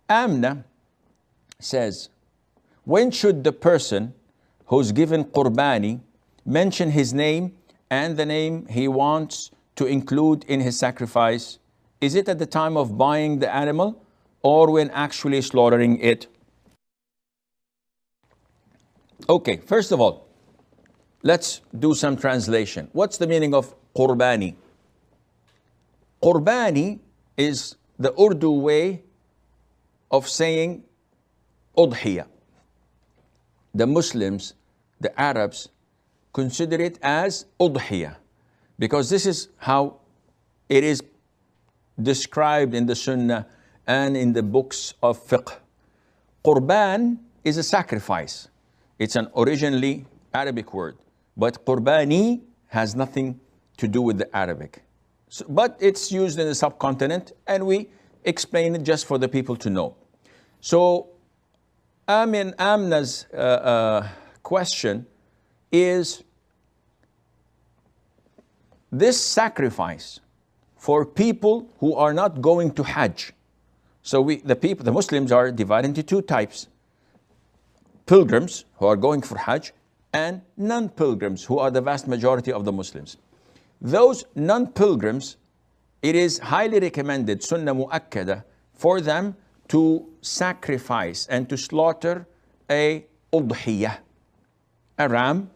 Amna says, when should the person who's given Qurbani mention his name and the name he wants to include in his sacrifice? Is it at the time of buying the animal or when actually slaughtering it? Okay, first of all, let's do some translation. What's the meaning of Qurbani? Qurbani is the Urdu way of saying Udhiya. The Muslims, the Arabs, consider it as Udhiya because this is how it is described in the Sunnah and in the books of fiqh. Qurban is a sacrifice. It's an originally Arabic word, but Qurbani has nothing to do with the Arabic. So, but it's used in the subcontinent, and we explain it just for the people to know. So, Amna's question is, this sacrifice for people who are not going to Hajj. So the Muslims are divided into two types. Pilgrims who are going for Hajj and non-pilgrims who are the vast majority of the Muslims. Those non-pilgrims, it is highly recommended, sunnah mu'akkada, for them to sacrifice and to slaughter a udhiyah, a ram,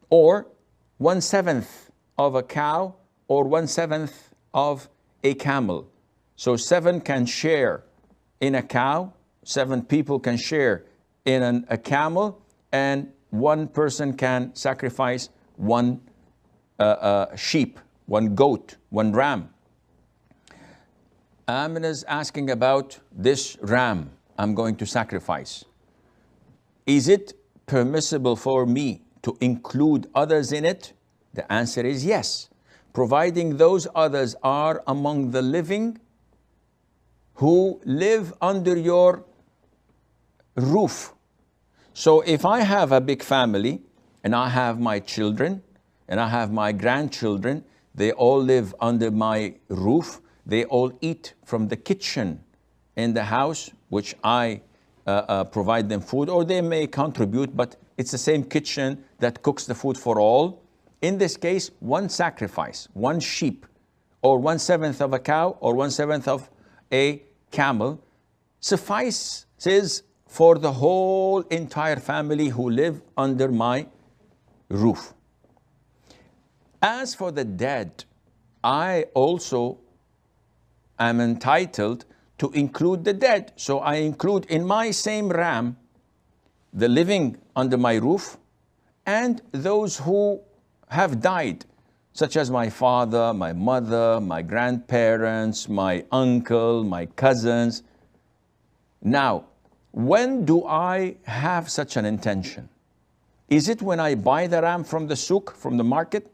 or 1/7 of a cow, or 1/7 of a camel. So 7 can share in a cow, 7 people can share in a camel, and 1 person can sacrifice 1 sheep, 1 goat, 1 ram. Amina is asking about this ram I'm going to sacrifice. Is it permissible for me to include others in it? The answer is yes, providing those others are among the living who live under your roof. So if I have a big family and I have my children and I have my grandchildren, they all live under my roof, they all eat from the kitchen in the house, which I provide them food, or they may contribute, but it's the same kitchen that cooks the food for all. In this case, 1 sacrifice, 1 sheep, or 1/7 of a cow, or 1/7 of a camel, suffices for the whole entire family who live under my roof. As for the dead, I also am entitled to include the dead. So I include in my same ram the living under my roof and those who have died, such as my father, my mother, my grandparents, my uncle, my cousins. Now, when do I have such an intention? Is it when I buy the ram from the souk, from the market,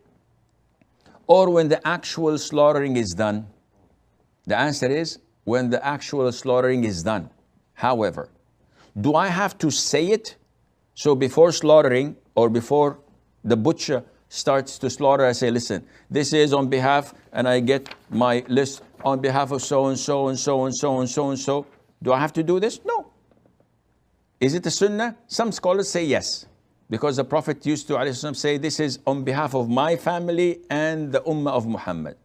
or when the actual slaughtering is done? The answer is when the actual slaughtering is done. However, do I have to say it? So before slaughtering or before the butcher starts to slaughter, I say, listen, this is on behalf, and I get my list on behalf of so and so and so and so and so and so. Do I have to do this? No. Is it a sunnah? Some scholars say yes, because the Prophet used to say, this is on behalf of my family and the ummah of Muhammad.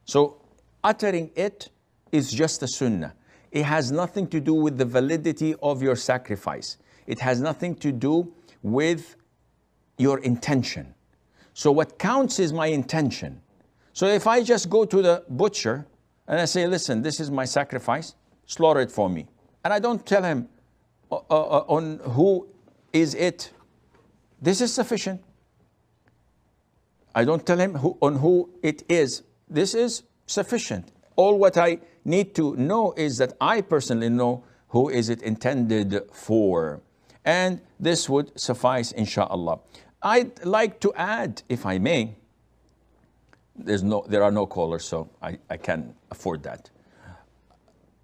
So uttering it is just a sunnah. It has nothing to do with the validity of your sacrifice. It has nothing to do with your intention. So what counts is my intention. So if I just go to the butcher and I say, listen, this is my sacrifice, slaughter it for me. And I don't tell him on who is it. This is sufficient. I don't tell him on who it is. This is sufficient. All what I need to know is that I personally know who is it intended for. And this would suffice, inshallah. I'd like to add, if I may, there are no callers, so I can afford that.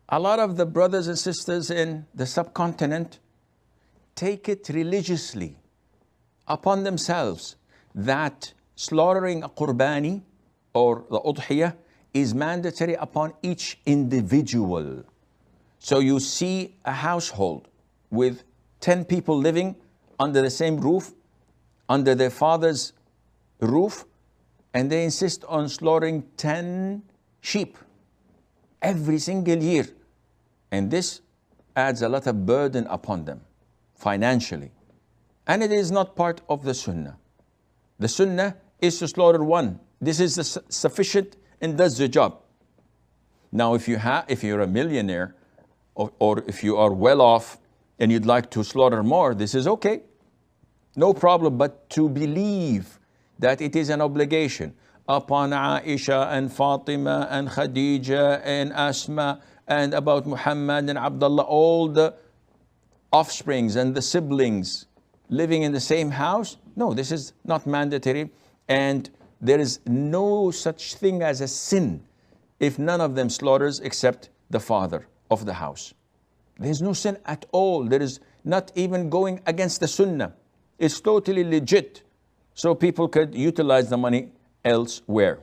A lot of the brothers and sisters in the subcontinent take it religiously upon themselves that slaughtering a Qurbani or the Udhiyah is mandatory upon each individual. So you see a household with 10 people living under the same roof, under their father's roof, and they insist on slaughtering 10 sheep every single year. And this adds a lot of burden upon them financially. And it is not part of the Sunnah. The Sunnah is to slaughter one. This is sufficient and does the job. Now, if you're a millionaire, or if you are well off and you'd like to slaughter more, this is okay. No problem. But to believe that it is an obligation upon Aisha and Fatima and Khadija and Asma and about Muhammad and Abdullah, all the offsprings and the siblings living in the same house, no, this is not mandatory. And there is no such thing as a sin if none of them slaughters except the father of the house. There's no sin at all. There is not even going against the Sunnah. It's totally legit. So people could utilize the money elsewhere.